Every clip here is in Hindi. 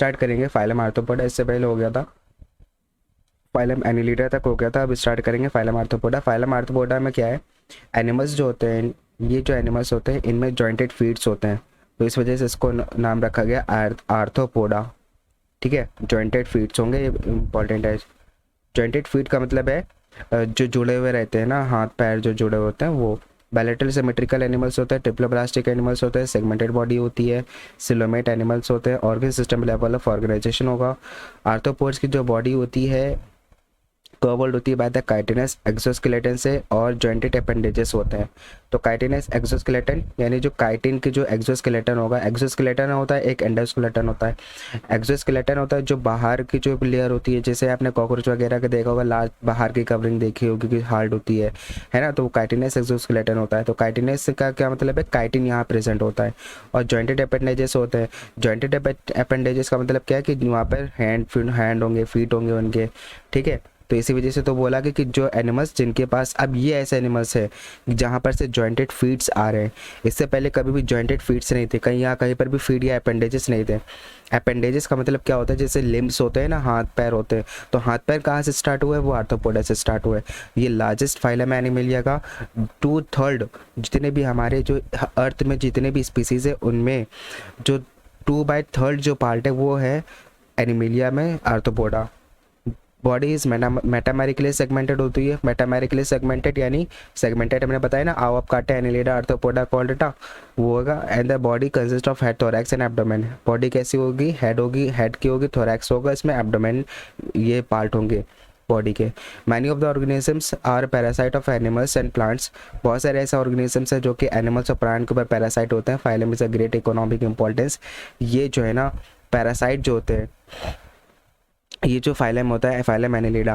स्टार्ट करेंगे फाइलम आर्थ्रोपोडा, इससे पहले हो गया था फाइलम एनिलिडा तक हो गया था, अब स्टार्ट करेंगे फाइलम आर्थ्रोपोडा। फाइलम आर्थ्रोपोडा में क्या है, एनिमल्स जो होते हैं, ये जो एनिमल्स होते हैं इनमें जॉइंटेड फीट्स होते हैं, तो इस वजह से इसको नाम रखा गया आर्थ्रोपोडा। ठीक है, जॉइंटेड फीट्स होंगे, ये इंपॉर्टेंट है। जॉइंटेड फीट का मतलब है जो जुड़े हुए रहते हैं ना, हाथ पैर जो जुड़े होते हैं वो। बायलैटरल सिमेट्रिकल एनिमल्स होते हैं, ट्रिप्लोप्लास्टिक एनिमल्स होते हैं, सेगमेंटेड बॉडी होती है, सिलोमेट एनिमल्स होते हैं, organ system level of organisation होगा। आर्थ्रोपोड्स की जो बॉडी होती है कर्व्ड होती है बाय द काइटिनस एक्सोस्केलेटन से, और जॉइंटेड अपेंडेजेस होते हैं। तो काइटिनस एक्सोस्केलेटन यानी जो काइटिन की जो एक्सोस्केलेटन होगा, एक्सोस्केलेटन होता है एक, एंडोस्केलेटन होता है। एक्सोस्केलेटन होता है जो बाहर की जो लेयर होती है, जैसे आपने कॉकरोच वगैरह का देखा होगा, लास्ट बाहर की कवरिंग देखी होगी कि हार्ड होती है ना, तो वो काइटिनस एक्सोस्केलेटन होता है। तो काइटिनस का क्या मतलब है, काइटिन यहाँ प्रेजेंट होता है। और जॉइंटेड अपेंडेजेस होते हैं, जॉइंटेड अपेंडेजेस का मतलब क्या है कि वहाँ पर हैंड होंगे, फीट होंगे उनके। ठीक है, तो इसी वजह से तो बोला कि जो एनिमल्स जिनके पास, अब ये ऐसे एनिमल्स है जहाँ पर से जॉइंटेड फीट्स आ रहे हैं, इससे पहले कभी भी जॉइंटेड फीट्स नहीं थे, कहीं यहाँ कहीं पर भी फीट या अपेंडेजेस नहीं थे। अपेंडेजेस का मतलब क्या होता है, जैसे लिम्स होते हैं ना, हाथ पैर होते हैं, तो हाथ पैर कहाँ से स्टार्ट हुआ है, वो आर्थ्रोपोडा से स्टार्ट हुआ है। ये लार्जेस्ट फाइलम एनिमलिया का 2/3 जितने भी हमारे जो अर्थ में जितने भी स्पीसीज है उनमें जो 2/3 जो पार्ट है वो है एनिमलिया में arthropoda. Body is metamerically segmented होती है, मेटामेरिकली सेगमेंटेड यानी सेगमेंटेड हमने बताया ना, आओ अब काटे एनिलिडा आर्थ्रोपोडा कॉर्डेटा वो होगा। And the body consist of head, thorax and abdomen. Body कैसी होगी, हेड होगी, हेड की होगी, थोरैक्स होगा, इसमें एब्डोमेन ये पार्ट होंगे बॉडी के। Many of the organisms are parasite of animals and plants. बहुत सारे ऐसे ऑर्गेनिजम्स हैं जो कि एनिमल्स और प्लांट के ऊपर पैरासाइट होते हैं। Phylum is a great economic importance. ये जो है ना पैरासाइट जो होते हैं, ये जो फाइलम होता है फाइलम एनिलिडा,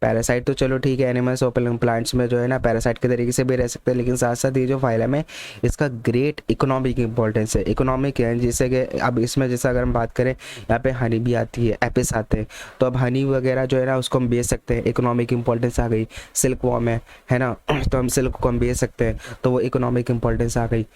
पैरासाइट तो चलो ठीक है, एनिमल्स और प्लांट्स में जो है ना पैरासाइट के तरीके से भी रह सकते हैं, लेकिन साथ साथ ये जो फाइलम है इसका ग्रेट इकोनॉमिक इंपॉर्टेंस है। इकोनॉमिक है जिससे कि अब इसमें जैसे अगर हम बात करें, यहाँ पे हनी भी आती है, एपिस आते हैं, तो अब हनी वगैरह जो है ना उसको हम बेच सकते हैं, इकोनॉमिक इंपॉर्टेंस आ गई। सिल्क वॉर्म है ना, तो हम सिल्क को हम बेच सकते हैं, तो वो इकोनॉमिक इंपॉर्टेंस आ गई।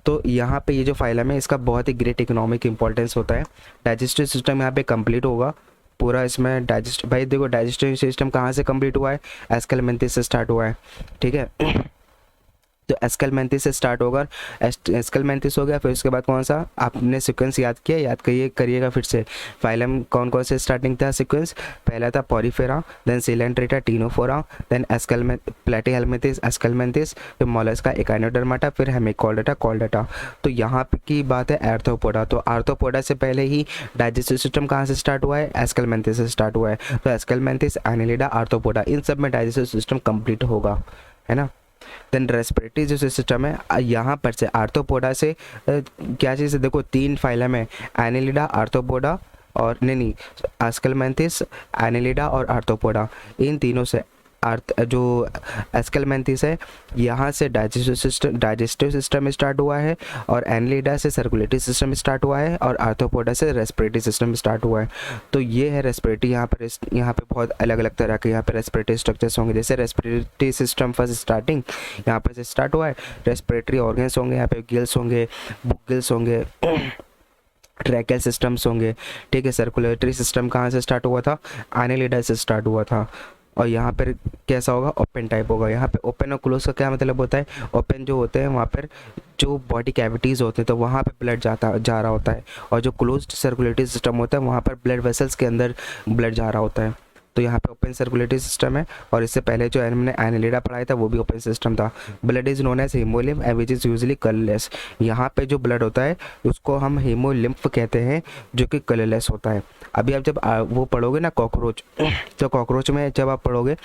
तो यहाँ पे ये जो फाइलम है इसका बहुत ही ग्रेट इकोनॉमिक इंपॉर्टेंस होता है। डाइजेस्टिव सिस्टम यहाँ पे कंप्लीट होगा पूरा। इसमें डाइजेस्ट, भाई देखो डाइजेस्टिव सिस्टम कहाँ से कंप्लीट हुआ है, एस्केलमेंथिस से स्टार्ट हुआ है। ठीक है, तो एस्केलमेंथिस से स्टार्ट होगा, एस्केलमेंथिस हो गया, फिर उसके बाद कौन सा आपने सीक्वेंस याद किया, याद करिएगा फिर से। फाइलम कौन कौन से स्टार्टिंग था सीक्वेंस, पहला था porifera, then coelenterata, ctenophora, then platyhelminthes, aschelminthes, फिर मोलस्का, एकाइनोडर्माटा, फिर हेमिकॉर्डेटा, कॉर्डेटा। तो यहाँ पे की बात है आर्थ्रोपोडा। तो आर्थ्रोपोडा से पहले ही डाइजेस्टिव सिस्टम कहाँ से स्टार्ट हुआ है, एस्केलमेंथिस से स्टार्ट हुआ है। तो एस्केलमेंथिस, एनिलिडा, आर्थ्रोपोडा, इन सब में डाइजेस्टिव सिस्टम कंप्लीट होगा, है ना। देन रेस्पिरेटरी जो सिस्टम है, यहाँ पर से आर्थ्रोपोडा से क्या चीज़ है, देखो 3 फाइलम है, एनिलिडा, आर्थ्रोपोडा और नहीं एस्केलमेंथिस, एनिलिडा और आर्थ्रोपोडा। इन तीनों से जो एस्केलमेंथिस है यहाँ से डाइजेस्टिव सिस्टम स्टार्ट हुआ है, और एनिलिडा से सर्कुलेटरी सिस्टम स्टार्ट हुआ है, और आर्थ्रोपोडा से रेस्पिरेटरी सिस्टम स्टार्ट हुआ है। तो ये है रेस्पिरेटरी। यहाँ पे बहुत अलग अलग तरह के यहाँ पे रेस्पिरेटरी स्ट्रक्चर्स होंगे। जैसे रेस्पिरेटरी सिस्टम फर्स्ट स्टार्टिंग यहाँ पर से स्टार्ट हुआ है, रेस्पिरेटरी ऑर्गन्स होंगे, यहाँ पे गिल्स होंगे, बुक होंगे, ट्रैकियल सिस्टम्स होंगे। ठीक है, सर्कुलेटरी सिस्टम कहाँ से स्टार्ट हुआ था, एनिलिडा से स्टार्ट हुआ था। और यहाँ पर कैसा होगा, ओपन टाइप होगा। यहाँ पे ओपन और क्लोज का क्या मतलब होता है, ओपन जो होते हैं वहाँ पर जो बॉडी कैविटीज़ होते हैं तो वहाँ पे ब्लड जा रहा होता है, और जो क्लोज्ड सर्कुलेटरी सिस्टम होता है वहाँ पर ब्लड वेसल्स के अंदर ब्लड जा रहा होता है। तो यहाँ पे ओपन सर्कुलेटरी सिस्टम है, और इससे पहले जो हमने एनिलिडा पढ़ाया था वो भी ओपन सिस्टम था। Blood is known as haemolymph and which is usually colourless. यहाँ पे जो ब्लड होता है उसको हम हीमोलिम्फ कहते हैं, जो कि कलरलेस होता है। अभी आप जब वो पढ़ोगे ना कॉकरोच, तो कॉकरोच में जब आप पढ़ोगे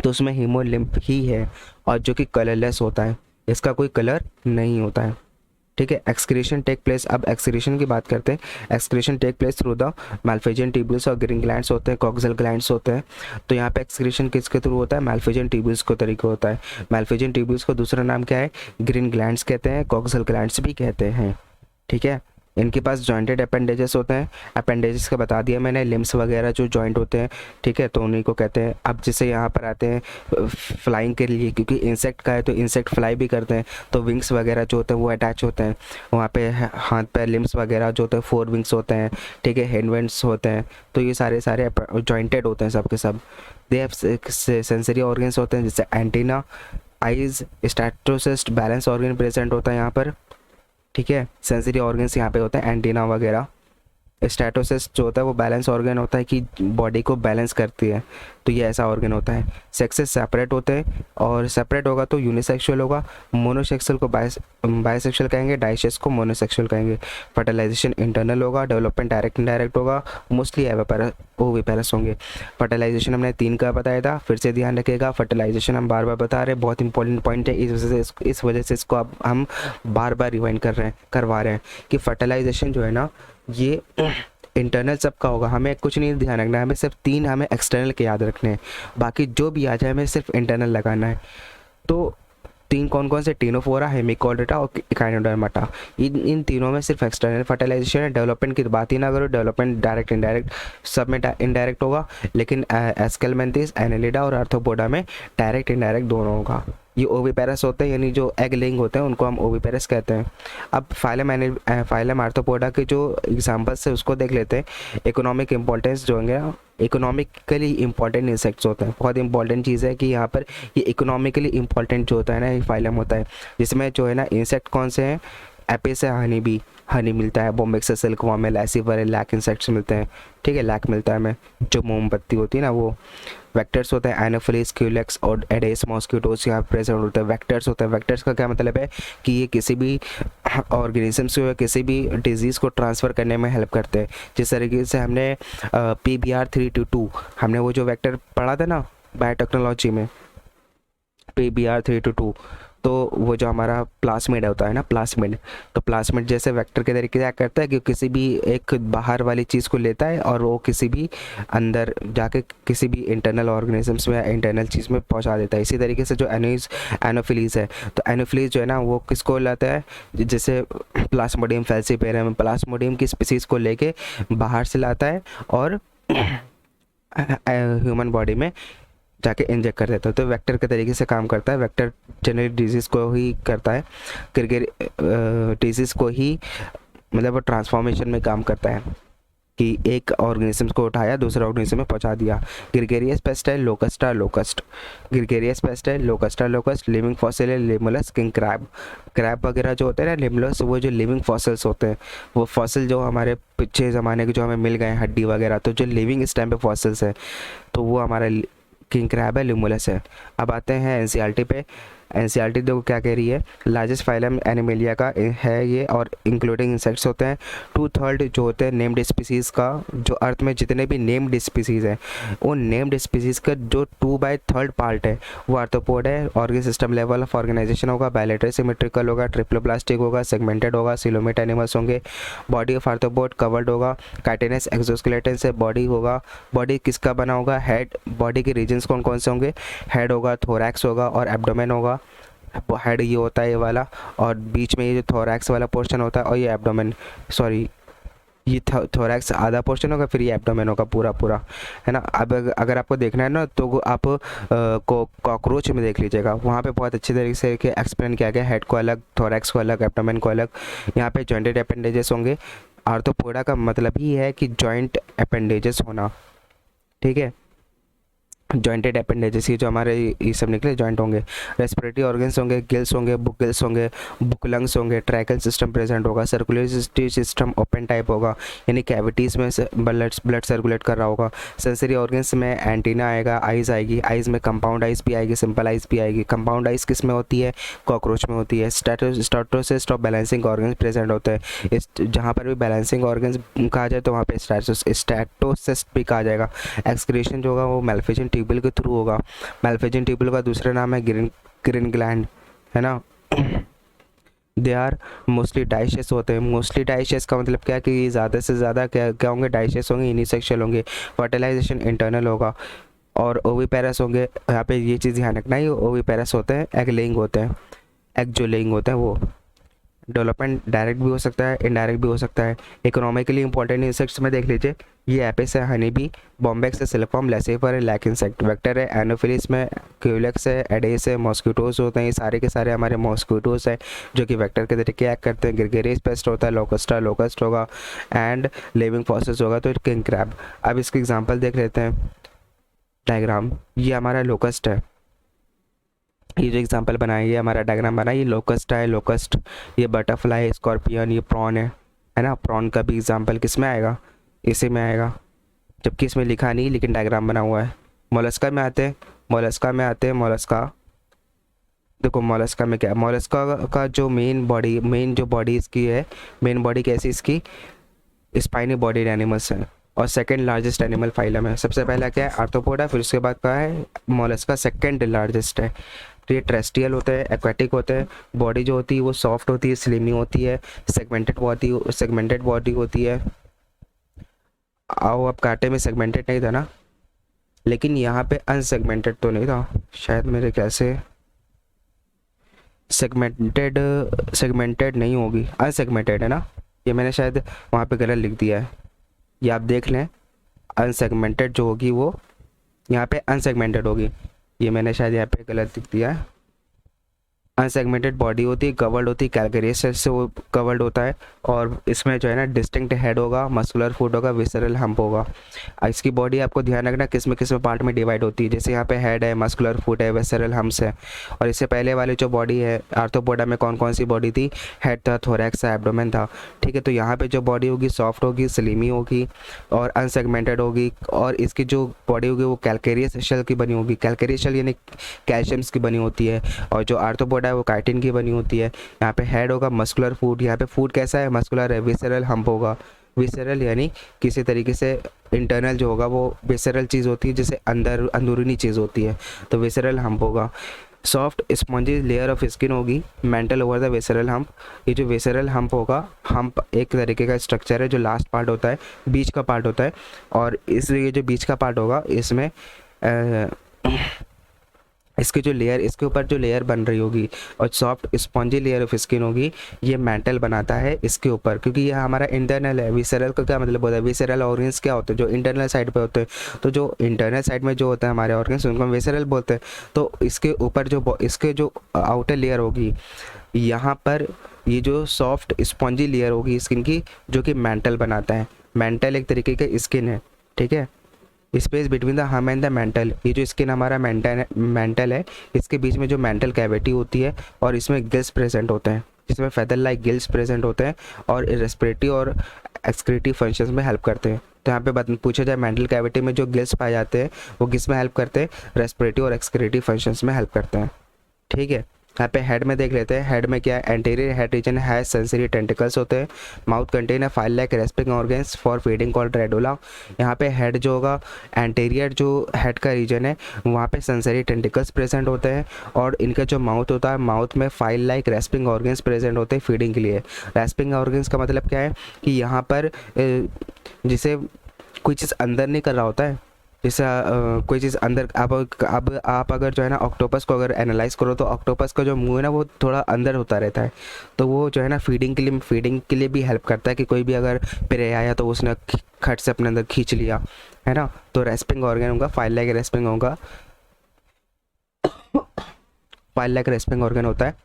तो उसमें हीमोलिम्फ ही है, और जो कि कलरलेस होता है, इसका कोई कलर नहीं होता है। ठीक है, एक्सक्रीशन टेक प्लेस। अब एक्सक्रीशन की बात करते हैं। Excretion take place through the malpighian tubules और ग्रीन ग्लैंड्स होते हैं, कॉक्सल ग्लैंड्स होते हैं। तो यहाँ पे एक्सक्रीशन किसके थ्रू होता है, मैल्फिजियन ट्यूब्यूल्स को तरीके होता है। मैल्फिजियन ट्यूब्यूल्स को दूसरा नाम क्या है, ग्रीन ग्लैंड्स कहते हैं, कॉक्सल ग्लैंड्स भी कहते हैं। ठीक है, इनके पास जॉइंटेड अपेंडेजेस होते हैं। अपेंडेजेस का बता दिया मैंने, लिम्स वगैरह जो जॉइंट होते हैं, ठीक है, तो उन्हीं को कहते हैं। अब जैसे यहाँ पर आते हैं फ्लाइंग के लिए, क्योंकि इंसेक्ट का है तो इंसेक्ट फ्लाई भी करते हैं, तो विंग्स वगैरह जो होते हैं वो अटैच होते हैं वहाँ पे। हाथ पैर लिम्स वगैरह जो होते हैं, 4 विंग्स होते हैं, ठीक है, हैंड विंग्स होते हैं, तो ये सारे सारे जॉइंटेड होते हैं सब के सब। दे हैव सेंसरी ऑर्गन्स होते हैं, जैसे antenna, eyes, statocyst, balance organ present होता है यहाँ पर, ठीक है। सेंसरी ऑर्गन्स यहाँ पे होते हैं, एंटीना वगैरह। स्टैटोसिस जो होता है वो बैलेंस ऑर्गन होता है कि बॉडी को बैलेंस करती है, तो ये ऐसा ऑर्गन होता है। सेक्सेस सेपरेट होते हैं, और सेपरेट होगा तो यूनिसेक्सुअल होगा, मोनोसेक्सुअल को बायसेक्सुअल कहेंगे, डाइसेक्स को मोनोसेक्सुअल कहेंगे। फर्टिलाइजेशन इंटरनल होगा, डेवलपमेंट डायरेक्ट इनडायरेक्ट होगा, मोस्टली ओविपेरस होंगे। फर्टिलाइजेशन हमने 3 का बताया था, फिर से ध्यान रखिएगा, फर्टिलाइजेशन हम बार बार बता रहे हैं, बहुत इंपॉर्टेंट पॉइंट है, इस वजह से इसको अब हम बार बार रिवाइंड करवा रहे हैं कि फर्टिलाइजेशन जो है ना ये इंटरनल सबका होगा, हमें कुछ नहीं ध्यान रखना है, हमें सिर्फ 3 हमें एक्सटर्नल के याद रखने हैं, बाकी जो भी आ जाए हमें सिर्फ इंटरनल लगाना है। तो 3 कौन कौन से? टेनोफोरा, हेमिकोडर्मा और इकाइनोडर्माटा। इन तीनों में सिर्फ एक्सटर्नल फर्टिलाइजेशन है। डेवलपमेंट की बात ही ना करो, डेवलपमेंट डायरेक्ट इनडायरेक्ट सब में इनडायरेक्ट होगा, लेकिन एस्केलमेंथिस, एनेलिडा और आर्थ्रोपोडा में डायरेक्ट इनडायरेक्ट दोनों होगा। ये ओविपेरस होते हैं, यानी जो एग लेइंग होते हैं उनको हम ओविपेरस कहते हैं। अब फाइलम आर्थ्रोपोडा के जो एग्जांपल्स है उसको देख लेते हैं। इकोनॉमिक इंपॉर्टेंस जो होंगे, इकोनॉमिकली इंपॉर्टेंट इंसेक्ट्स होते हैं। बहुत इंपॉर्टेंट चीज़ है कि यहाँ पर ये इकोनॉमिकली इंपॉर्टेंट जो होता है ना ये फाइलम होता है, जिसमें जो है ना इंसेक्ट कौन से हैं? एपिस है, हनी बी, हनी मिलता है, बोम्बिक्स, सिल्कवर्म है, लैसिवर है, लैक इंसेक्ट्स मिलते हैं, ठीक है, लैक मिलता है हमें, जो मोमबत्ती होती है ना वो। वेक्टर्स होते हैं, एनोफिलीज, क्यूलेक्स और एडेस मॉस्किटोस यहाँ प्रेजेंट होते हैं। वेक्टर्स होते हैं, वेक्टर्स का क्या मतलब है कि ये किसी भी ऑर्गेनिज्म से किसी भी डिजीज़ को ट्रांसफ़र करने में हेल्प करते हैं। जिस तरीके से हमने PBR322 हमने वो जो वेक्टर पढ़ा था ना बायोटेक्नोलॉजी में, PBR322, तो वो जो हमारा प्लास्मिड होता है ना, प्लास्मिड, तो प्लास्मिड जैसे वेक्टर के तरीके से क्या करता है कि किसी भी एक बाहर वाली चीज़ को लेता है और वो किसी भी अंदर जाके किसी भी इंटरनल ऑर्गेनिजम्स में, इंटरनल चीज़ में पहुंचा देता है। इसी तरीके से जो एनोफिलीज है, तो एनोफिलीज जो है ना वो किसको लाता है? जैसे प्लास्मोडियम फैल्सीपेरम, प्लास्मोडियम की स्पीसीज़ को लेके बाहर से लाता है और ह्यूमन बॉडी में जाके इंजेक्ट कर देता है। तो वेक्टर के तरीके से काम करता है। वेक्टर जेनेटिक डिजीज़ को ही करता है, डिजीज़ को ही मतलब वो ट्रांसफॉर्मेशन में काम करता है कि एक ऑर्गेनिज्म को उठाया दूसरे ऑर्गेनिज्म में पहुंचा दिया। ग्रिगेरियस पेस्ट है, लोकस्टा लोकस्ट, ग्रिगेरियस पेस्ट है, लोकस्टा लोकस्ट, लिविंग फॉसिल है, लिमुलस, किंग क्रैब। क्रैब वगैरह जो होते हैं ना, लिमुलस, वो जो लिविंग फॉसिल्स होते हैं, वो फॉसिल जो हमारे पिछले ज़माने के जो हमें मिल गए हड्डी वगैरह, तो जो लिविंग इस टाइम पे फॉसिल्स है तो वो हमारा किंग क्रैब है, लिमुलस है। अब आते हैं एनसीईआरटी पे। एनसीईआरटी देखो क्या कह रही है, लार्जेस्ट फाइलम एनिमेलिया का है ये, और इंक्लूडिंग इंसेक्ट्स होते हैं। 2/3 जो होते हैं नेम्ड स्पीसीज़ का, जो अर्थ में जितने भी नेम्ड स्पीसीज़ हैं उन नेम्ड स्पीसीज़ का जो 2/3 पार्ट है वो आर्थ्रोपोड है। Organ system level of organisation होगा, बायलेटरल सिमेट्रिकल होगा, ट्रिप्लोप्लास्टिक होगा, सेगमेंटेड होगा, सिलोमेट एनिमल्स होंगे। बॉडी ऑफ आर्थ्रोपोड कवर्ड होगा, काइटिनस एक्सोस्केलेटन से बॉडी होगा। बॉडी किसका बना होगा? हेड। बॉडी के रीजन्स कौन कौन से होंगे? हेड होगा, थोरैक्स होगा और एब्डोमेन होगा। हेड ये होता है ये वाला, और बीच में ये जो थोरैक्स वाला पोर्शन होता है, और ये एब्डोमेन, सॉरी ये थोरैक्स आधा पोर्शन होगा, फिर ये एब्डोमेन होगा पूरा पूरा, है ना। अब अगर आपको देखना है ना तो आप कॉकरोच में देख लीजिएगा, वहाँ पे बहुत अच्छे तरीके से एक्सप्लेन किया गया, हेड को अलग, थोरैक्स को अलग, एब्डोमेन को अलग। यहाँ पे जॉइंटेड अपेंडेजेस होंगे। आर्थ्रोपोडा का मतलब ही है कि जॉइंट अपेंडेजेस होना, ठीक है। जॉइंटेड अपेंडेजेस, ये जो हमारे ये सब निकले जॉइंट होंगे। रेस्पिरेटरी ऑर्गन्स होंगे, गिल्स होंगे, बुक गिल्स होंगे, बुक लंग्स होंगे, ट्रैकल सिस्टम प्रेजेंट होगा, सर्कुलेटरी सिस्टम ओपन टाइप होगा, यानी कैविटीज़ में ब्लड सर्कुलेट कर रहा होगा। सेंसरी ऑर्गन्स में एंटीना आएगा, आइज़ आएगी, आइज़ में कंपाउंड आइज़ भी आएगी, सिंपल आइज़ भी आएगी। कंपाउंड आइज़ किस में होती है? कॉकरोच में होती है। स्टैटोसिस्ट और बैलेंसिंग ऑर्गन्स प्रेजेंट होते हैं। इस जहाँ पर भी बैलेंसिंग ऑर्गन्स कहा जाए तो वहाँ पे स्टैटोसिस्ट भी कहा जाएगा। एक्सक्रीशन जो होगा वो मेल्फिजियन ट्यूबुल के थ्रू होगा। मेल्फिजियन ट्यूबुल का दूसरा नाम है ग्रीन ग्लैंड, है ना। दे आर मोस्टली डाइशियस होते हैं। मोस्टली डाइशियस का मतलब क्या है कि ज़्यादा से ज़्यादा क्या होंगे? डाइशियस होंगे, यूनिसेक्सुअल होंगे। फर्टिलाइजेशन इंटरनल होगा और ओविपेरस होंगे। यहाँ पे ये चीज़ ध्यान रखना ही, ओविपेरस होते हैं, एग लेइंग होते हैं, एग जो लेइंग होते हैं वो, डेवलपमेंट डायरेक्ट भी हो सकता है, इनडायरेक्ट भी हो सकता है। इकोनॉमिकली इंपॉर्टेंट इंसेक्ट्स में देख लीजिए, ये एपिस है, हनी बी, बॉम्बेक्स है, सिल्कवर्म, लेसिफर है, लैक इंसेक्ट, वेक्टर है, एनोफिलिस में क्यूलेक्स है, एडेस है, मॉस्किटोज होते हैं, ये सारे के सारे हमारे मॉस्किटोज हैं जो कि वेक्टर के तरीके एक्ट करते हैं। ग्रेगेरियस पेस्ट होता है, लोकस्टा लोकस्ट होगा, एंड लिविंग फॉसिल्स होगा तो किंग क्रैब। अब इसके एग्जाम्पल देख लेते हैं। डायग्राम, ये हमारा लोकस्ट है, ये जो एग्जांपल बनाया, ये हमारा डायग्राम बना, ये लोकस्ट है, लोकस्ट, ये बटरफ्लाई, स्कॉर्पियन, ये प्रॉन है ना। प्रॉन का भी एग्जांपल किस में आएगा, इसी में आएगा, जबकि इसमें लिखा नहीं लेकिन डायग्राम बना हुआ है। मोलस्का में आते हैं, मोलस्का में आते हैं, मोलस्का देखो, मोलस्का में क्या, मोलस्का का जो मेन जो बॉडी इसकी है, मेन बॉडी कैसी इसकी, स्पाइनी बॉडीड एनिमल्स है, और सेकंड लार्जेस्ट एनिमल फाइलम है। सबसे पहला क्या है, आर्थ्रोपोडा, फिर उसके बाद क्या है मोलस्का, सेकंड लार्जेस्ट है। तो ये टेरेस्ट्रियल होते हैं, एक्वेटिक होते हैं, बॉडी जो होती है वो सॉफ्ट होती है, स्लिमी होती है, सेगमेंटेड बॉडी होती है। आओ, अब कांटे में सेगमेंटेड नहीं था ना, लेकिन यहाँ पे अनसेगमेंटेड तो नहीं था शायद, मेरे ख्याल से सेगमेंटेड नहीं होगी, अनसेगमेंटेड है ना, ये मैंने शायद वहाँ पे गलत लिख दिया है, ये आप देख लें। अनसेगमेंटेड जो होगी वो यहाँ पे अनसेगमेंटेड होगी, ये मैंने शायद यहाँ पे गलत लिख दिया है। अनसेगमेंटेड बॉडी होती है, कवर्ड होती है, कैलकेरियस सेल से वो कवर्ड होता है, और इसमें जो है ना डिस्टिंक्ट हेड होगा, मस्कुलर फुट होगा, विसरल हम्प होगा। इसकी बॉडी आपको ध्यान रखना किस में पार्ट में डिवाइड होती है, जैसे यहाँ पे हेड है, मस्कुलर फुट है, विसरल हम्प्स है। और इससे पहले वाली जो बॉडी है आर्थ्रोपोडा में कौन कौन सी बॉडी थी, हेड था, थोरैक्स था, एब्डोमेन था, ठीक है। तो यहाँ पे जो बॉडी होगी सॉफ्ट होगी, स्लिमी होगी और अनसेगमेंटेड होगी, और इसकी जो बॉडी होगी वो कैलकेरियस शेल की बनी होगी, कैलकेरियस शेल यानी कैल्शियम्स की बनी होती है, और जो आर्थ्रोपोडा है वो काइटिन की बनी होती है। यहाँ पे हेड होगा, मस्कुलर फूड, यहाँ पे फूड कैसा है, मस्कुलर है, विसरल हम्प होगा, विसरल यानी किसी तरीके से इंटरनल जो होगा वो विसरल चीज़ होती है, जैसे अंदरूनी चीज़ होती है, तो विसरल हम्प होगा। Soft spongy layer of skin होगी, mantle over the visceral hump. ये जो विसरल हम्प होगा, हम्प एक तरीके का स्ट्रक्चर है जो लास्ट पार्ट होता है, बीच का पार्ट होता है, और इसलिए जो बीच का पार्ट होगा इसमें इसके जो लेयर, इसके ऊपर जो लेयर बन रही होगी और soft spongy layer of skin होगी, ये मेंटल बनाता है इसके ऊपर, क्योंकि ये हमारा इंटरनल है। विसरल का क्या मतलब होता है, विसरल ऑर्गन्स क्या होते हैं, जो इंटरनल साइड पे होते हैं, तो जो इंटरनल साइड में जो होता है हमारे ऑर्गन्स उनको हम विसरल बोलते हैं। तो इसके ऊपर जो इसके जो आउटर लेयर होगी, यहाँ पर ये जो सॉफ्ट स्पॉन्जी लेयर होगी स्किन की, जो कि मेंटल बनाता है। मेंटल एक तरीके का स्किन है, ठीक है, स्पेस बिटवीन द हम एंड द मेंटल, ये जो स्किन हमारा मेंटल है, इसके बीच में जो मेंटल कैविटी होती है, और इसमें गिल्स प्रेजेंट होते हैं, जिसमें फेदर लाइक गिल्स प्रेजेंट होते हैं, और रेस्पिरेटरी और एक्सक्रीटिव फंक्शंस में हेल्प करते हैं। तो यहाँ पे पूछा जाए मेंटल कैविटी में जो गिल्स पाए जाते हैं वो किस में हेल्प करते हैं, रेस्पिरेटरी और एक्सक्रीटिव फंक्शंस में हेल्प करते हैं, ठीक है। यहाँ पे हेड में देख लेते हैं, हेड में क्या है, anterior head reason has sensory tentacles होते हैं, माउथ कंटेन है file like respiring organs for feeding called radula. यहाँ पे हेड जो होगा, एंटीरियर जो हेड का रीजन है वहाँ पे सेंसरी टेंटिकल्स प्रेजेंट होते हैं, और इनका जो माउथ होता है, माउथ में file like respiring organs present होते हैं फीडिंग के लिए। रेस्पिंग ऑर्गन्स का मतलब क्या है कि यहाँ पर जिसे कोई चीज़ अंदर नहीं कर रहा होता है, जैसे कोई चीज़ अंदर, अब आप अगर जो है ना ऑक्टोपस को अगर एनालाइज करो तो ऑक्टोपस का जो मुंह है ना वो थोड़ा अंदर होता रहता है, तो वो जो है ना फीडिंग के लिए भी हेल्प करता है, कि कोई भी अगर प्रे आया तो उसने खट से अपने अंदर खींच लिया, है ना। तो रेस्पिंग ऑर्गन होगा, फाइल लाइक रेस्पिंग होगा, फाइल लाइक रेस्पिंग ऑर्गन होता है,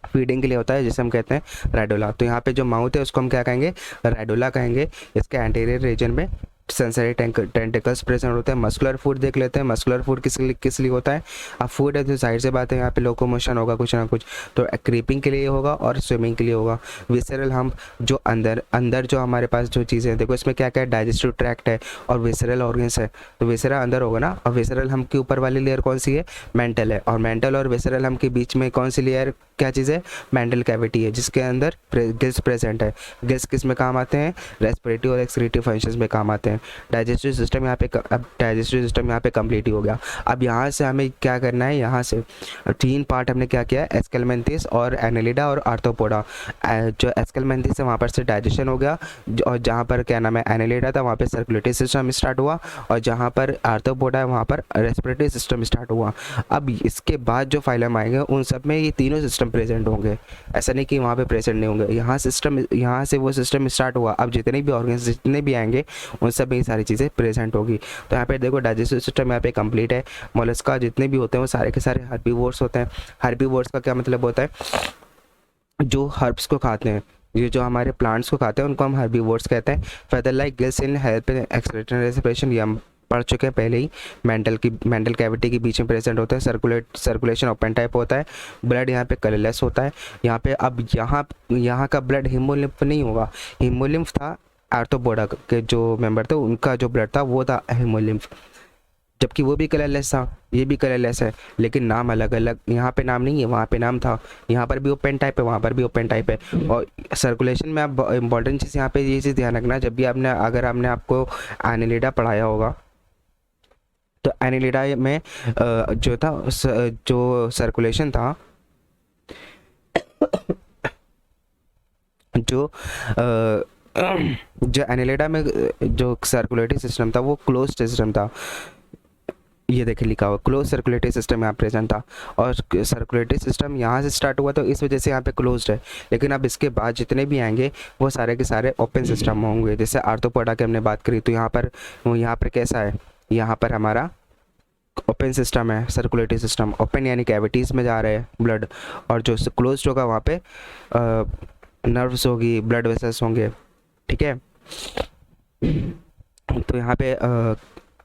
फीडिंग के लिए होता है, जिसे हम कहते हैं रेडुला। तो यहाँ पे जो माउथ है उसको हम क्या कहेंगे, रेडुला कहेंगे। इसके एंटीरियर रीजन में सेंसरी टेंटिकल्स प्रेजेंट होते हैं। मस्कुलर फूड देख लेते हैं, मस्कुलर फूड किस लिए होता है, अब फूड है तो जाहिर सी बात है यहाँ पे लोकोमोशन होगा कुछ ना कुछ, तो क्रीपिंग के लिए होगा और स्विमिंग के लिए होगा। विसरल हम्प जो अंदर जो हमारे पास जो चीज़ें हैं, देखो इसमें क्या क्या है, डाइजेस्टिव ट्रैक्ट है और विसरल ऑर्गन्स है, तो विसरल अंदर होगा ना। और विसरल हम्प के ऊपर वाली लेयर कौन सी है, मेंटल है, और मेंटल और विसरल हम्प के बीच में कौन सी लेयर, क्या चीज़ है, मेंटल कैविटी है, जिसके अंदर गिल्स प्रेजेंट है। गिल्स किस में काम आते हैं, रेस्पिरेटरी और एक्सक्रीटिव फंक्शंस में काम आते हैं। डाइजेस्टिव सिस्टम यहाँ पे अब डाइजेस्टिव सिस्टम यहाँ पे कंप्लीट ही हो गया। अब यहाँ से हमें क्या करना है, यहाँ से 3 पार्ट हमने क्या किया है, एस्केलमेंथिस और एनालिडा और आर्थ्रोपोडा। जो एस्केलमेंथिस है वहाँ पर से डाइजेशन हो गया, और जहाँ पर क्या नाम है एनालिडा था वहाँ पे सर्कुलेटरी सिस्टम स्टार्ट हुआ, और जहाँ पर आर्थ्रोपोडा है वहाँ पर रेस्पिरेटरी सिस्टम स्टार्ट हुआ। अब इसके बाद जो फाइलम आएंगे उन सब में ये तीनों सिस्टम प्रेजेंट होंगे, ऐसा नहीं कि वहाँ पे प्रेजेंट नहीं होंगे। यहाँ से वो सिस्टम स्टार्ट हुआ, अब जितने भी ऑर्गन्स जितने भी आएंगे उन सब में ये सारी चीज़ें प्रेजेंट होगी। तो यहाँ पे देखो डाइजेस्टिव सिस्टम यहाँ पे कंप्लीट है। मोलस्का जितने भी होते हैं वो सारे के सारे हर्बीवोर्स होते हैं। हर्बीवोर्स का क्या मतलब होता है, जो हर्ब्स को खाते हैं, ये जो हमारे प्लांट्स को खाते हैं उनको हम हर्बीवोर्स कहते हैं। Feather like gills in help in excretory respiration, ये हम पढ़ चुके हैं पहले ही। मेंटल कैविटी के बीच में प्रेजेंट होता है। सर्कुलेशन ओपन टाइप होता है। ब्लड यहाँ पे कलरलेस होता है। यहाँ पे अब यहाँ का ब्लड हिमोलिम्फ नहीं होगा। हिमोलिम्फ था आर्थ्रोपोडा के जो मेंबर थे, उनका जो ब्लड था वो था हिमोलिम्फ, जबकि वो भी कलरलेस था, ये भी कलरलेस है, लेकिन नाम अलग अलग। यहाँ पे नाम नहीं है, वहाँ पे नाम था। यहाँ पर भी ओपन टाइप है, वहाँ पर भी ओपन टाइप है। और सर्कुलेशन में अब इम्पॉर्टेंट चीज़ यहाँ पे ये चीज़ ध्यान रखना, जब भी अगर आपने आपको एनालिडा पढ़ाया होगा तो एनालिडा में जो था जो सर्कुलेशन था, जो जो एनालिडा में जो सर्कुलेटरी सिस्टम था वो क्लोज सिस्टम था। ये देखिए लिखा हुआ क्लोज सर्कुलेटरी सिस्टम यहाँ प्रेजेंट था, और सर्कुलेटरी सिस्टम यहाँ से स्टार्ट हुआ तो इस वजह से यहाँ पे क्लोज्ड है। लेकिन अब इसके बाद जितने भी आएंगे वो सारे के सारे ओपन सिस्टम होंगे। जैसे आर्थ्रोपोडा की हमने बात करी तो यहाँ पर कैसा है, यहाँ पर हमारा ओपन सिस्टम है, सर्कुलेटरी सिस्टम ओपन यानी कैविटीज़ में जा रहे हैं ब्लड, और जो क्लोज होगा वहाँ पे नर्व्स होगी, ब्लड वेसल्स होंगे, ठीक है। तो यहाँ पे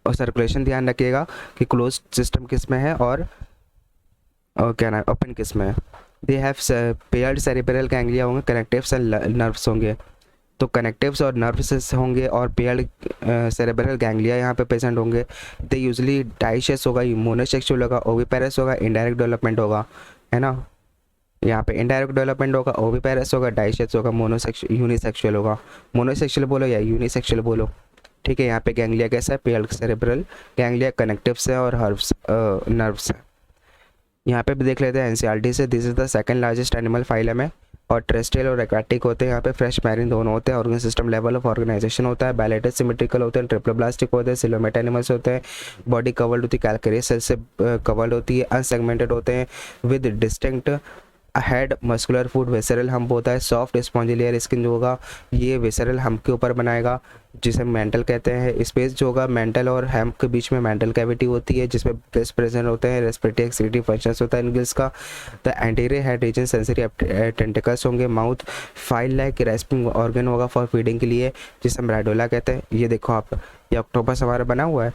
और सर्कुलेशन ध्यान रखिएगा कि क्लोज सिस्टम किस में है और क्या नाम ओपन किस में है। They have paired cerebral ganglia होंगे, कनेक्टिव्स एंड नर्व्स होंगे। तो कनेक्टिव्स और नर्व्स होंगे और पेयर्ड सेरिब्रल गैंग्लिया यहाँ पे प्रेजेंट होंगे। दे यूजली डाइशस होगा, मोनोसेक्सुअल होगा, ओविपेरस होगा, इनडायरेक्ट डेवलपमेंट होगा, है ना। यहाँ पे इनडायरेक्ट डेवलपमेंट होगा, ओविपेरस होगा, डाइशस होगा, यूनिसेक्सुअल होगा। मोनोसेक्सुअल बोलो या यूनिसेक्सुअल बोलो, ठीक है। यहाँ पे गैंग्लिया कैसा है, पेयर्ड सेरिब्रल गैंग्लिया, कनेक्टिव्स है और हर्ब्स नर्व्स है। यहाँ पे भी देख लेते हैं एनसीईआरटी से। This is the second largest animal phylum है, और टेरेस्ट्रियल और एक्वाटिक होते हैं। यहाँ पे फ्रेश मैरिन दोनों होते हैं। Organ system level of organisation होता है, बैलेटेड सिमेट्रिकल होते हैं, ट्रिप्लोब्लास्टिक होते हैं, सिलोमेट एनिमल्स होते हैं। बॉडी कवर्ड होती है, कैलकेरियस सेल से कवर्ड होती है, अनसेगमेंटेड होते हैं, with distinct head, muscular foot, visceral hump होता है। सॉफ्ट स्पॉन्जी लेयर स्किन जो होगा ये वेसरल हम्प के ऊपर बनाएगा, जिसे मेंटल कहते हैं। स्पेस जो होगा मेंटल और हेम्प के बीच में मेंटल कैविटी होती है, जिसमें गिल्स प्रेजेंट होते हैं। रेस्पिरेटरी एक्सक्रीटिव फंक्शंस होता है इन गिल्स का। The anterior head region sensory tentacles होंगे। Mouth file like rasping organ होगा फॉर फीडिंग के लिए, जिसे हम रेडोला कहते हैं। ये देखो आप, ये ऑक्टोपस हमारा बना हुआ है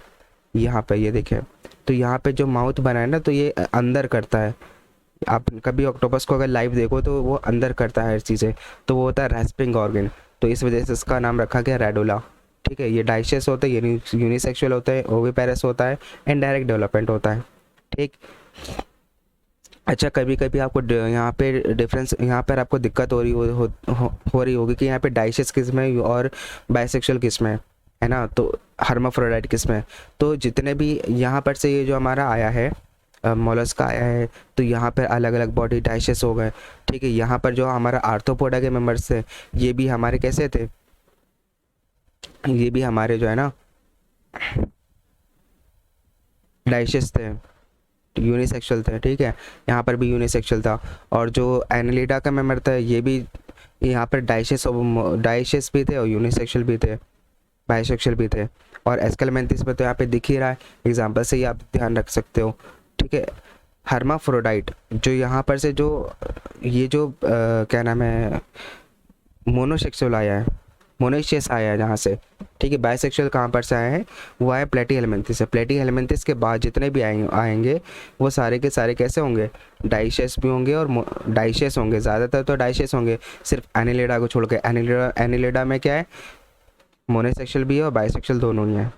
यहाँ पे, ये देखें। तो यहाँ पे जो माउथ बना है ना, तो ये अंदर करता है। आप कभी ऑक्टोपस को अगर लाइव देखो तो वो अंदर करता है हर चीज़ें, तो वो होता है रेस्पिंग ऑर्गन। तो इस वजह से इसका नाम रखा गया रेडोला, ठीक है। ये डाइशस होते हैं, यूनिसेक्सुअल होते हैं, ओविपेरस होता है, इनडायरेक्ट डेवलपमेंट होता है, ठीक। अच्छा, कभी कभी आपको यहाँ पे डिफरेंस, यहाँ पर आपको दिक्कत हो रही होगी कि यहाँ पे डाइशस किस में और बाइसेक्सुअल किस में है ना, तो हर्माफ्रोडाइट किस में। तो जितने भी यहाँ पर से ये जो हमारा आया है मोलस्का आया है, तो यहाँ पर अलग अलग बॉडी डाइशस हो गए, ठीक है। यहाँ पर जो हमारा आर्थ्रोपोडा के मेंबर्स थे ये भी हमारे कैसे थे, ये भी हमारे जो है ना डाइशस थे, यूनिसेक्सुअल थे, ठीक है। यहाँ पर भी यूनिसेक्सुअल था। और जो एनालिडा का मेंबर था ये भी यहाँ पर डाइशस भी थे और यूनिसेक्सुअल भी थे, बाइसेक्सुअल भी थे। और एस्केलमेंथिस में तो यहाँ पे दिख ही रहा है, एग्जाम्पल से ही आप ध्यान रख सकते हो, ठीक है। हर्माफ्रोडाइट जो यहाँ पर से जो ये जो क्या नाम है मोनोसेक्सुअल आया है, मोनेशियस आया है जहाँ से, ठीक है। बाइसेक्सुअल कहाँ पर से आया है, वो आया प्लेटीहेल्मिन्थिस से। प्लेटीहेल्मिन्थिस के बाद जितने भी आएंगे वो सारे के सारे कैसे होंगे, डाइशस भी होंगे और डाइशस होंगे, ज़्यादातर तो डाइशस होंगे, सिर्फ एनिलिडा को छोड़ के। एनिलिडा में क्या है, मोनोसेक्सुअल भी है और बाइसेक्सुअल दोनों ही है।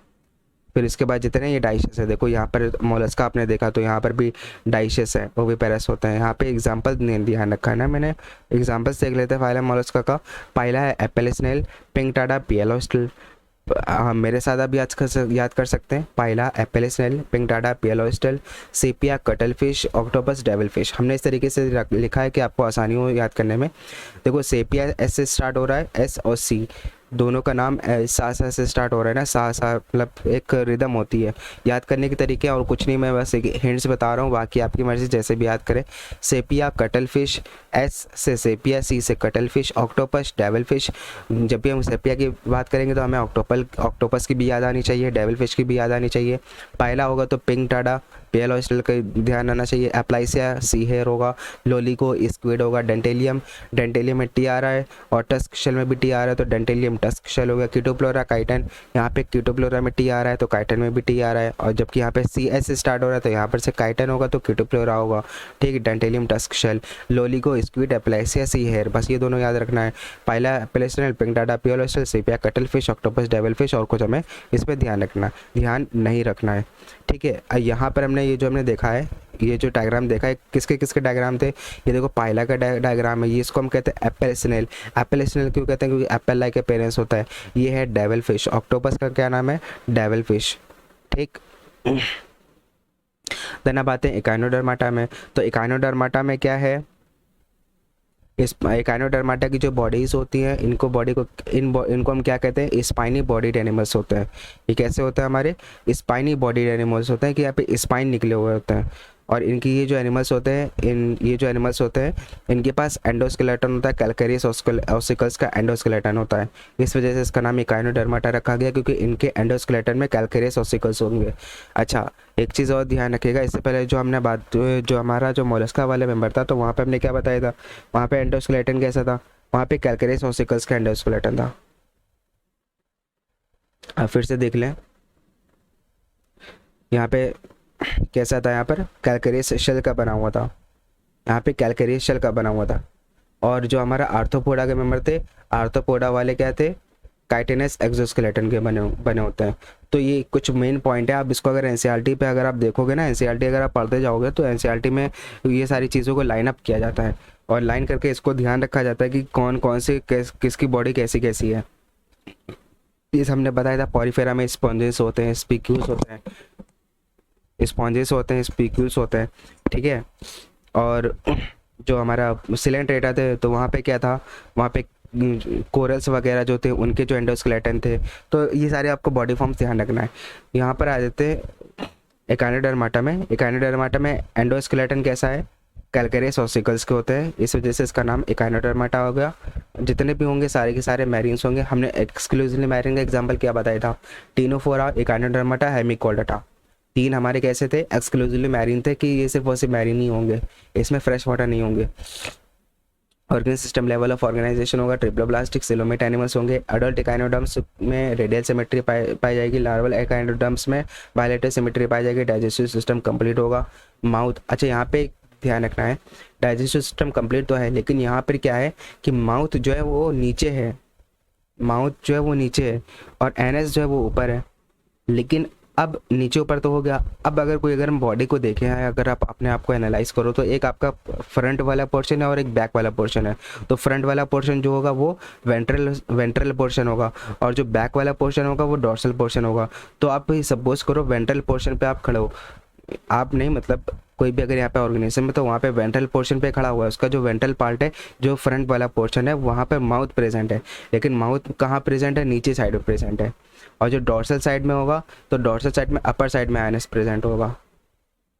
फिर इसके बाद जितने ये डाइशस है, देखो यहाँ पर मोलस्का आपने देखा तो यहाँ पर भी डाइशस है, ओविपेरस होते हैं। यहाँ पे एग्जांपल ध्यान रखा है ना मैंने, एग्जांपल्स देख लेते हैं फाइलम मोलस्का का। पहला है apple snail, pinctada, pearl oyster, हम मेरे साथ आप याद कर सकते हैं। Pila, apple snail, pinctada, pearl oyster, sepia, cuttle fish, octopus, devil fish. हमने इस तरीके से लिखा है कि आपको आसानी हो याद करने में। देखो सेपिया एस से स्टार्ट हो रहा है, एस और सी दोनों का नाम सा सा से स्टार्ट हो रहा है ना, सा सा मतलब एक रिदम होती है। याद करने के तरीके और कुछ नहीं, मैं बस एक हिंट्स बता रहा हूँ, बाकी आपकी मर्ज़ी जैसे भी याद करें। सेपिया, कटल फिश, एस से सेपिया, सी से कटल फिश, ऑक्टोपस, डेविल फिश। जब भी हम सेपिया की बात करेंगे तो हमें ऑक्टोपस की भी याद आनी चाहिए, डेविल फिश की भी याद आनी चाहिए। पायला होगा तो पिंक टाडा, पेल ऑयस्टल का ध्यान आना चाहिए। एप्लाइसिया सी हेयर होगा, लोलिको स्क्विड होगा, डेंटेलियम में टी आ रहा है, और टस्क शेल में भी टी आ रहा है तो डेंटेलियम टस्क शेल हो गया। कीटोप्लोरा, काइटन, यहाँ पे कीटोप्लोरा में टी आ रहा है तो काइटन में भी टी आ रहा है, और जबकि यहाँ पे सी एस से स्टार्ट हो रहा है तो यहाँ पर से काइटन होगा तो कीटोप्लोरा होगा। ठीक है, Dentalium tusk shell, लोलिको squid, एप्लाइसिया see here, बस ये दोनों याद रखना है। पाइला, एप्लेस्टल, pinctada, pearl oyster, sepia, cuttle fish, octopus, devil fish, और कुछ हमें इस पर ध्यान नहीं रखना है। ठीक है, यहाँ पर हमने ये जो हमने देखा है, ये जो डायग्राम देखा है, किसके किसके डायग्राम थे, ये देखो पाइला का डायग्राम है, ये इसको हम कहते हैं एप्पल स्नेल। एप्पल स्नेल क्यों कहते हैं, क्योंकि एप्पल लाइक अपेयरेंस होता है। ये है डेविल फिश, ऑक्टोपस का क्या नाम है, डेविल फिश। ठीक, देन अब आते हैं इकाइनोडर्माटा में। तो इकाइनोडर्माटा में क्या है, इस इकाइनोडर्माटा की जो बॉडीज़ होती हैं, इनको हम क्या कहते हैं, स्पाइनी बॉडीड एनिमल्स होते हैं। ये कैसे होता है, हमारे स्पाइनी बॉडीड एनिमल्स होते हैं कि यहाँ पे स्पाइन निकले हुए होते हैं। और इनकी ये जो एनिमल्स होते हैं इनके पास एंडोस्केलेटन होता है, कैलकेरियस ऑसिकल्स का एंडोस्केलेटन होता है। इस वजह से इसका नाम इकाइनोडर्माटा रखा गया, क्योंकि इनके एंडोस्केलेटन में कैलकेरियस ऑसिकल्स होंगे। अच्छा, एक चीज़ और ध्यान रखिएगा, इससे पहले जो हमारा जो मोलस्का वाला मेंबर था, तो वहाँ पे हमने क्या बताया था, वहाँ पे एंडोस्केलेटन कैसा था, वहाँ पे कैलकेरियस ऑसिकल्स का एंडोस्केलेटन था। अब फिर से देख लें, यहाँ पे कैसा था, यहाँ पर कैलकेरियस शेल का बना हुआ था, यहाँ पे कैलकेरियस शेल का बना हुआ था। और जो हमारा आर्थ्रोपोडा के मेंबर थे, आर्थ्रोपोडा वाले क्या थे, काइटिनस एक्सोस्केलेटन के बने होते हैं। तो ये कुछ मेन पॉइंट है, आप इसको अगर एनसीईआरटी पे अगर आप देखोगे ना, एनसीईआरटी अगर आप पढ़ते जाओगे तो एनसीईआरटी में ये सारी चीज़ों को लाइन अप किया जाता है, और लाइन करके इसको ध्यान रखा जाता है कि कौन कौन से किसकी बॉडी कैसी कैसी है। ये हमने बताया था, पॉरीफेरा में स्पॉन्जेस होते हैं, स्पीक्यूल्स होते हैं, स्पीक्यूल्स होते हैं। ठीक है, और जो हमारा सिलेंट्रेटा थे तो वहाँ पे क्या था, वहाँ पे कोरल्स वगैरह जो थे उनके जो एंडोस्केलेटन थे। तो ये सारे आपको बॉडी फॉर्म्स ध्यान रखना है। यहाँ पर आ जाते इकाइनोडर्माटा में एंडोस्केलेटन कैसा है, कैलकेरियस ऑसिकल्स के होते हैं, इस वजह से इसका नाम इकाइनोडर्माटा हो गया। जितने भी होंगे सारे के सारे मैरीन्स होंगे। हमने एक्सक्लूसिवली मैरीन का एग्जाम्पल क्या बताया था, टीनोफोरा, इकाइनोडर्माटा, हेमिकोल्डाटा। तीन हमारे कैसे थे, एक्सक्लूसिवली मैरीन थे, कि ये सिर्फ और सिर्फ मैरीन ही होंगे, इसमें फ्रेश वाटर नहीं होंगे। Organ system level of organisation होगा, ट्रिप्लोब्लास्टिक सिलोमेट एनिमल्स होंगे। अडल्ट इकाइनोडर्म्स में रेडियल सिमेट्री पाई जाएगी, लार्वल इकाइनोडर्म्स में बायलेटरल सिमेट्री पाई जाएगी। डाइजेस्टिव सिस्टम कंप्लीट होगा। माउथ, अच्छा यहाँ पे ध्यान रखना है, डाइजेस्टिव सिस्टम कंप्लीट तो है, लेकिन यहाँ पर क्या है कि माउथ जो है वो नीचे है, और एनएस जो है वो ऊपर है। लेकिन अब नीचे ऊपर तो हो गया, अब अगर हम बॉडी को देखें, अगर आप अपने आप को एनालाइज करो, तो एक आपका फ्रंट वाला पोर्शन है और एक बैक वाला पोर्शन है। तो फ्रंट वाला पोर्शन जो होगा वो वेंट्रल पोर्शन होगा, और जो बैक वाला पोर्शन होगा वो डॉर्सल पोर्शन होगा। तो आप सपोज करो वेंट्रल पोर्शन पे आप खड़े हो, आप नहीं मतलब कोई भी अगर यहाँ पे ऑर्गेनिज्म है तो वहाँ पे वेंट्रल पोर्शन पे खड़ा हुआ है, उसका जो वेंट्रल पार्ट है, जो फ्रंट वाला पोर्शन है, वहाँ पे माउथ प्रेजेंट है। लेकिन माउथ कहाँ प्रेजेंट है, नीचे साइड में प्रेजेंट है। और जो डॉर्सल साइड में होगा तो डॉर्सल साइड में अपर साइड में आइनस प्रेजेंट होगा।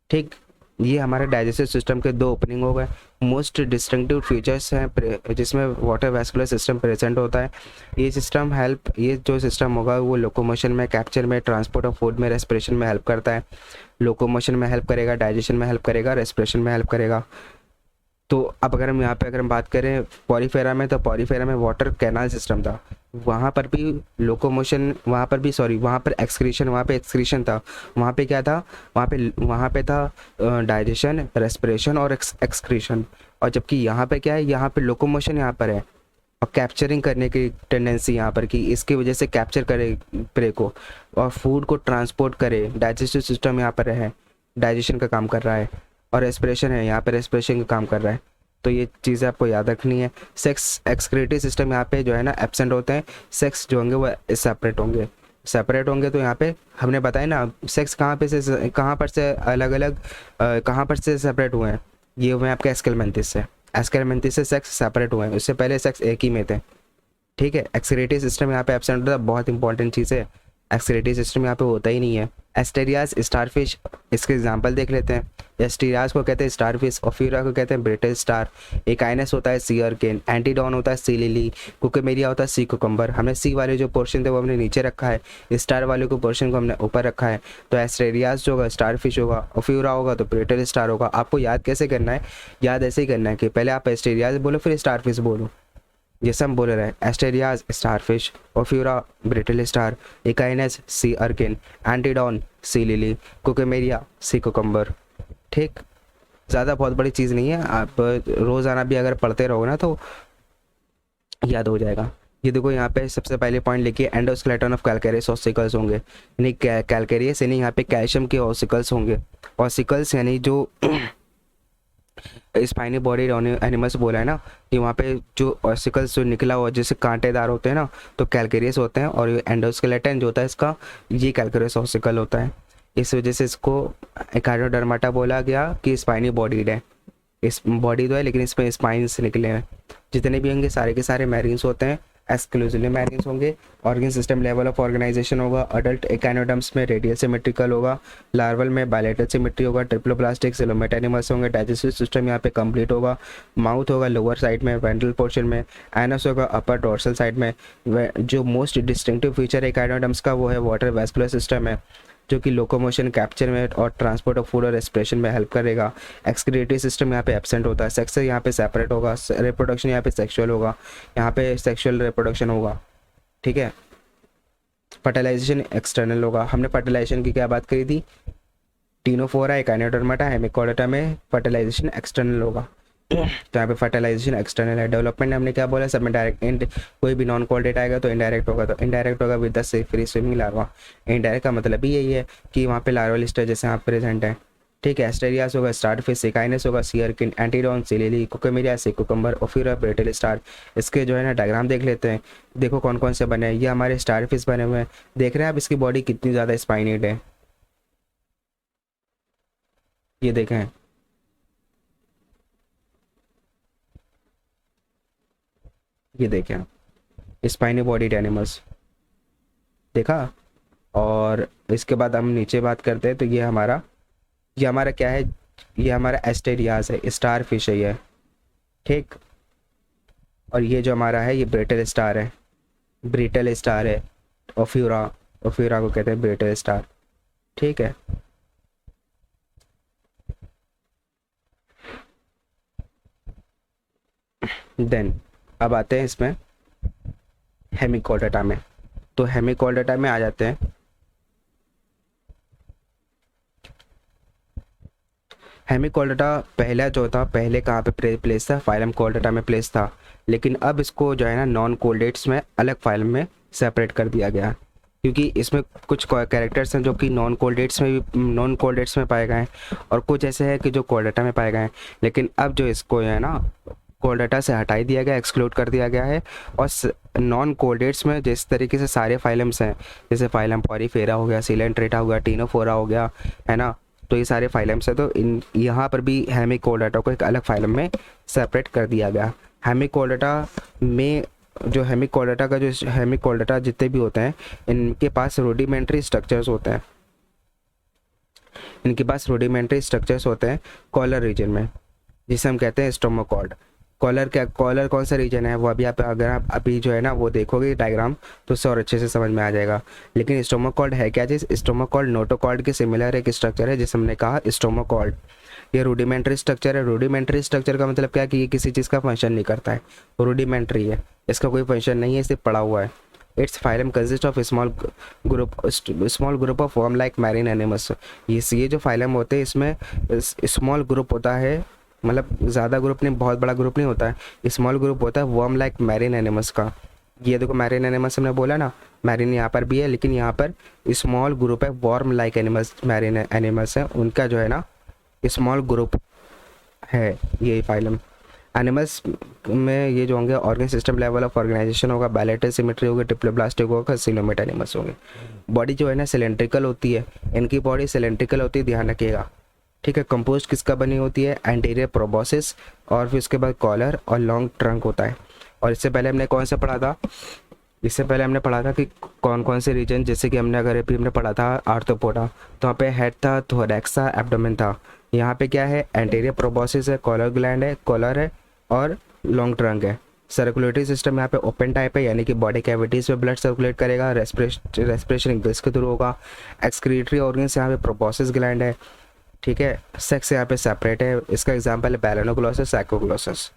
ठीक, ये हमारे डाइजेस्टिव सिस्टम के दो ओपनिंग हो गए। मोस्ट डिस्टिंक्टिव फीचर्स हैं जिसमें वाटर वैस्कुलर सिस्टम प्रेजेंट होता है। ये जो सिस्टम होगा वो लोकोमोशन में, कैप्चर में, ट्रांसपोर्ट ऑफ फूड में, रेस्पिरेशन में हेल्प करता है। लोकोमोशन में हेल्प करेगा, डाइजेशन में हेल्प करेगा, रेस्पिरेशन में हेल्प करेगा। तो अब अगर हम बात करें पॉरीफेरा में, तो पॉरीफेरा में वाटर कैनाल सिस्टम था, वहाँ पर भी लोकोमोशन, वहाँ पर एक्सक्रीशन था। वहाँ पे क्या था, वहाँ पे था डाइजेशन, रेस्पिरेशन और एक्सक्रीशन। और जबकि यहाँ पे क्या है, यहाँ पे लोकोमोशन यहाँ पर है, और कैप्चरिंग करने की टेंडेंसी यहाँ पर की, इसकी वजह से कैप्चर करे प्रे को और फूड को ट्रांसपोर्ट करे। डाइजेस्टिव सिस्टम यहाँ पर है, डाइजेशन का काम कर रहा है, और रेस्पिरेशन है यहाँ पे, रेस्पिरेशन का काम कर रहा है। तो ये चीज़ें आपको याद रखनी है। सेक्स एक्सक्रीटरी सिस्टम यहाँ पे जो है ना एब्सेंट होते हैं, सेक्स जो होंगे वो सेपरेट होंगे। सेपरेट होंगे तो यहाँ पे हमने बताया ना सेक्स कहाँ पर से अलग अलग कहाँ पर से सेपरेट हुए हैं, ये हुए हैं आपके एस्केलमेंथिस से। एस्केलमेंथिस से सेक्स सेपरेट हुए हैं, उससे पहले सेक्स एक ही में थे। ठीक है, एक्सक्रीटरी सिस्टम यहाँ पे एब्सेंट होता है, बहुत इंपॉर्टेंट चीज़ है। एक्सक्रीटरी सिस्टम यहाँ पे होता ही नहीं है। एस्टेरियाज स्टारफिश, इसके एग्जांपल देख लेते हैं। एस्टेरियाज को कहते हैं स्टारफिश, ओफिरा को कहते हैं ब्रिटिल स्टार, एकाइनस होता है सी अर्किन, एंटीडॉन होता है सी लिली, कुकुमेरिया होता है सी कुकम्बर। हमने सी वाले जो पोर्शन थे वो हमने नीचे रखा है, स्टार वाले को पोर्शन को हमने ऊपर रखा है। तो एस्टेरियाज जो होगा स्टारफिश होगा, ओफिरा होगा तो ब्रिटिल स्टार होगा। आपको याद कैसे करना है, याद ऐसे ही करना है कि पहले आप एस्टेरियाज बोलो फिर स्टारफिश बोलो, जैसे हम बोल रहे हैं। Asterias starfish, ophiura brittle star, echinus sea urchin, antedon sea lily, cucumaria sea cucumber. ठीक, ज़्यादा बहुत बड़ी चीज़ नहीं है, आप रोज़ाना भी अगर पढ़ते रहोगे ना तो याद हो जाएगा। ये देखो यहाँ पे सबसे पहले पॉइंट लिखिए, एंडोस्केलेटन ऑफ कैलकेरियस ऑसिकल्स होंगे, यानी कैलकेरियस यानी यहाँ पे कैल्शियम के ऑसिकल्स होंगे। ऑसिकल्स यानी जो स्पाइनी बॉडी एनिमल्स बोला है ना, कि वहाँ पे जो ऑसिकल्स जो निकला हुआ जैसे कांटेदार होते हैं ना, तो कैलकेरियस होते हैं। और ये एंडोस्केलेटन जो होता है इसका, ये कैलकेरियस ऑसिकल होता है। इस वजह से इसको एकाइनोडर्माटा बोला गया कि स्पाइनी बॉडीड है। इस बॉडी तो है लेकिन इसमें स्पाइन्स निकले हैं। जितने भी होंगे सारे के सारे मैरीन्स होते हैं, एक्सक्लूसिवली मैरीन्स होंगे। Organ system level of organisation होगा, अडल्ट एकाइनोडर्म्स में रेडियल सिमेट्रिकल होगा, लार्वल में बायलेटरल सिमेट्री होगा, ट्रिप्लोप्लास्टिक सिलोमेट एनिमल्स होंगे। डाइजेस्टिव सिस्टम यहाँ पे कंप्लीट होगा। माउथ होगा लोअर साइड में वेंट्रल पोर्शन में, एनस होगा अपर डोर्सल साइड में। जो मोस्ट डिस्टिंक्टिव फीचर एकाइनोडर्म्स का वो है वाटर वेस्कुलर सिस्टम है, जो कि लोकोमोशन, कैप्चर में और ट्रांसपोर्ट ऑफ फूड और रेस्पिरेशन में हेल्प करेगा। एक्सक्रीटरी सिस्टम यहाँ पे एब्सेंट होता है। सेक्स यहाँ पे सेपरेट होगा, रिप्रोडक्शन यहाँ पे सेक्सुअल होगा, यहाँ पे सेक्सुअल रिप्रोडक्शन होगा। ठीक है, फर्टिलाइजेशन एक्सटर्नल होगा। हमने फर्टिलाइजेशन की क्या बात करी थी, टीनोफोरा, एकाइनोडर्माटा, हेमिकोडर्मा में फर्टिलाइजेशन एक्सटर्नल होगा। तो यहाँ पे फर्टिलाइजेशन एक्सटर्नल है। डेवलपमेंट हमने क्या बोला, सब में डायरेक्ट, कोई भी नॉन कोऑर्डिनेट आएगा तो इनडायरेक्ट होगा, तो इनडायरेक्ट होगा with the free swimming larva. Indirect का मतलब भी यही है कि वहाँ पे लार्वल स्टेज जैसे यहाँ प्रेजेंट है। ठीक है, एस्टेरियास होगा स्टारफिश, इकाइनस होगा सी urchin, antedon sea lily, cucumaria sea cucumber, ओफिरा brittle star. इसके जो है ना डायग्राम देख लेते हैं। देखो कौन कौन से बने हैं, ये हमारे स्टारफिश बने हुए हैं। देख रहे हैं आप इसकी बॉडी कितनी ज़्यादा स्पाइनेड है, ये देखें। ये देखें आप, स्पाइनी बॉडीड एनिमल्स देखा। और इसके बाद हम नीचे बात करते हैं तो ये हमारा क्या है, ये हमारा एस्टेरियास है, स्टार फिश है ये। ठीक, और ये जो हमारा है ये ब्रिटल स्टार है, ब्रिटल स्टार है। ओफ्यूरा, ओफ्यूरा को कहते हैं ब्रिटल स्टार। ठीक है, देन अब आते हैं इसमें हेमिकोडर्टा में। तो हेमिकोडर्टा में आ जाते हैं। हेमिकोडर्टा पहला जो था, पहले कहाँ पे प्लेस था, फाइलम कोडर्टा में प्लेस था। लेकिन अब इसको जो है ना नॉन कोल्डेट्स में अलग फाइलम में सेपरेट कर दिया गया, क्योंकि इसमें कुछ कैरेक्टर्स हैं जो कि नॉन कोल्डेट्स में पाए गए हैं, और कुछ ऐसे हैं कि जो कोल्डेटा में पाए गए हैं। लेकिन अब जो इसको है ना कोल्डेटा से हटाई दिया गया, एक्सक्लूड कर दिया गया है। और नॉन कोल्डेट्स में जिस तरीके से सारे फाइलम्स हैं, जैसे फाइलम पॉरीफेरा हो गया, सिलेंट्रेटा हो गया, टीनोफोरा हो गया, है ना, तो ये सारे फाइलम्स हैं। तो इन यहाँ पर भी हेमिकोडर्टा को एक अलग फाइलम में सेपरेट कर दिया गया। हेमिकोडर्टा में जो हेमिकोडर्टा जितने भी होते हैं, इनके पास रूडिमेंट्री स्ट्रक्चर्स होते हैं। इनके पास रूडिमेंट्री स्ट्रक्चर्स होते हैं कॉलर रीजन में, जिसे हम कहते हैं स्टोमाकॉर्ड। कॉलर कौन सा रीजन है वो अभी अगर आप अभी जो है ना वो देखोगे डायग्राम तो उससे और अच्छे से समझ में आ जाएगा। लेकिन स्टोमाकॉर्ड है क्या चीज़, स्टोमाकॉर्ड नोटोकॉर्ड के सिमिलर एक स्ट्रक्चर है जिसे हमने कहा स्टोमाकॉर्ड। ये रूडिमेंट्री स्ट्रक्चर है। रूडिमेंट्री स्ट्रक्चर का मतलब क्या है कि ये किसी चीज़ का फंक्शन नहीं करता है, रूडिमेंट्री है, इसका कोई फंक्शन नहीं है, सिर्फ पड़ा हुआ है। It's phylum consist of small group of worm like marine animals. ये जो फाइलम होते हैं इसमें स्मॉल ग्रुप होता है, मतलब ज़्यादा ग्रुप नहीं, बहुत बड़ा ग्रुप नहीं होता है, स्मॉल ग्रुप होता है वर्म लाइक मैरीन एनिमल्स का। ये देखो मैरीन एनिमल्स हमने बोला ना, मैरीन यहाँ पर भी है, लेकिन यहाँ पर स्मॉल ग्रुप है worm like animals, marine animals हैं, उनका जो है ना स्मॉल ग्रुप है ये फाइलम। एनिमल्स में ये जो होंगे organ system level of organisation होगा, बैलेटरी सिमेट्री होगी, ट्रिप्लोब्लास्टिक होगा, सिलोमेट एनिमल्स होंगे। बॉडी जो है ना सिलेंड्रिकल होती है, इनकी बॉडी सिलेंड्रिकल होती है, ध्यान रखिएगा, ठीक है। कंपोस्ट किसका बनी होती है, एंटीरियर प्रोबोसिस, और फिर उसके बाद कॉलर और लॉन्ग ट्रंक होता है। और इससे पहले हमने कौन सा पढ़ा था, इससे पहले हमने पढ़ा था कि कौन कौन से रीजन, जैसे कि हमने पढ़ा था आर्थ्रोपोडा, तो वहाँ पे हेड था, थोरैक्स था, एब्डोमेन था। यहाँ पे क्या है, एंटीरियर प्रोबोसिस है, कॉलर ग्लैंड है, कॉलर है और लॉन्ग ट्रंक है। सर्कुलेटरी सिस्टम यहाँ पे ओपन टाइप है, यानी कि बॉडी कैविटीज़ में ब्लड सर्कुलेट करेगा, रेस्पिरेशन गिल्स के थ्रू होगा। एक्सक्रीटरी ऑर्गन्स यहाँ पे प्रोबोसिस ग्लैंड है, ठीक है। सेक्स यहाँ पे सेपरेट है, इसका एग्जांपल है बैलेनोग्लोसस, सैकोग्लोसस।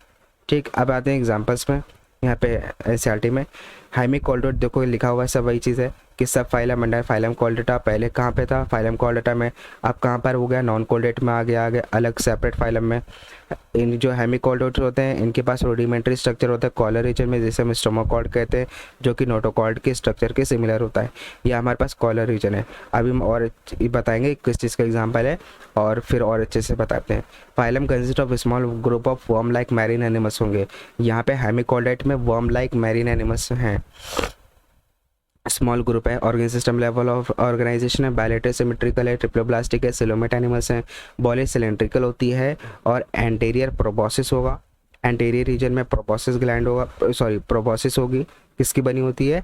ठीक, अब आते हैं एग्जांपल्स में। यहाँ पे एनसीईआरटी में हाइमिकॉल्डेटा, देखो लिखा हुआ है सब वही चीज़ है कि सब फाइलम अंडर फाइलम कॉल्डेटा, पहले कहाँ पे था, फाइलम कॉल्डेटा में, अब कहाँ पर हो गया, नॉन कॉल्डेट में आ गया अलग सेपरेट फाइलम में। इन जो हेमिकॉल्डेट होते हैं इनके पास रूडिमेंट्री स्ट्रक्चर होता है कॉलर रीजन में, जिसे हम स्टोमाकॉर्ड कहते हैं, जो कि नोटोकॉर्ड के स्ट्रक्चर के सिमिलर होता है। यह हमारे पास कॉलर रीजन है। अभी हम और बताएंगे किस चीज़ का एग्जाम्पल है और फिर और अच्छे से बताते हैं। Phylum consist of small group of worm like marine animals होंगे। यहाँ पे हेमिकॉल्डेट में वर्म लाइक मैरीन एनिमल्स हैं, स्मॉल ग्रुप है। Organ system level of organisation है, बायलेटरल सिमेट्रिकल है, ट्रिप्लोब्लास्टिक है, सिलोमेट एनिमल्स हैं। बॉडी सिलेंड्रिकल होती है और एंटीरियर प्रोबोसिस होगा। एंटीरियर रीजन में प्रोबोसिस ग्लैंड होगा, सॉरी प्रोबोसिस होगी, किसकी बनी होती है,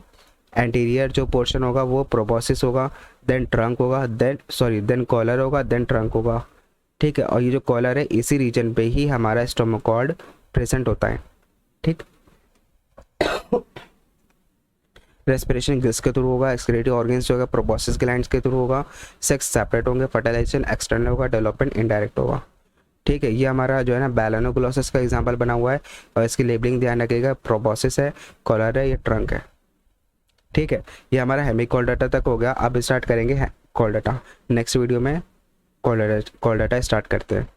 एंटीरियर जो पोर्शन होगा वो प्रोबोसिस होगा, देन ट्रंक होगा, देन कॉलर होगा, देन ट्रंक होगा, ठीक है। और ये जो कॉलर है इसी रीजन पे ही हमारा स्टोमाकॉर्ड प्रेजेंट होता है, ठीक। रेस्पिरेशन गिल्स के थ्रू होगा, एक्सक्रीटरी ऑर्गन्स जो होगा प्रोबोसिस ग्लैंड्स के थ्रू होगा। सेक्स सेपरेट होंगे, फर्टिलाइजेशन एक्सटर्नल होगा, डेवलपमेंट इनडायरेक्ट होगा, ठीक है। ये हमारा जो है ना बैलेनोग्लोसस का एग्जांपल बना हुआ है और इसकी लेबलिंग ध्यान रखिएगा, प्रोबोसिस है, कॉलर है, ये ट्रंक है, ठीक है। ये हमारा हेमिकॉल्डेटा तक हो गया। अब स्टार्ट करेंगे कॉल्डेटा, नेक्स्ट वीडियो में कॉल्डेटा स्टार्ट करते हैं।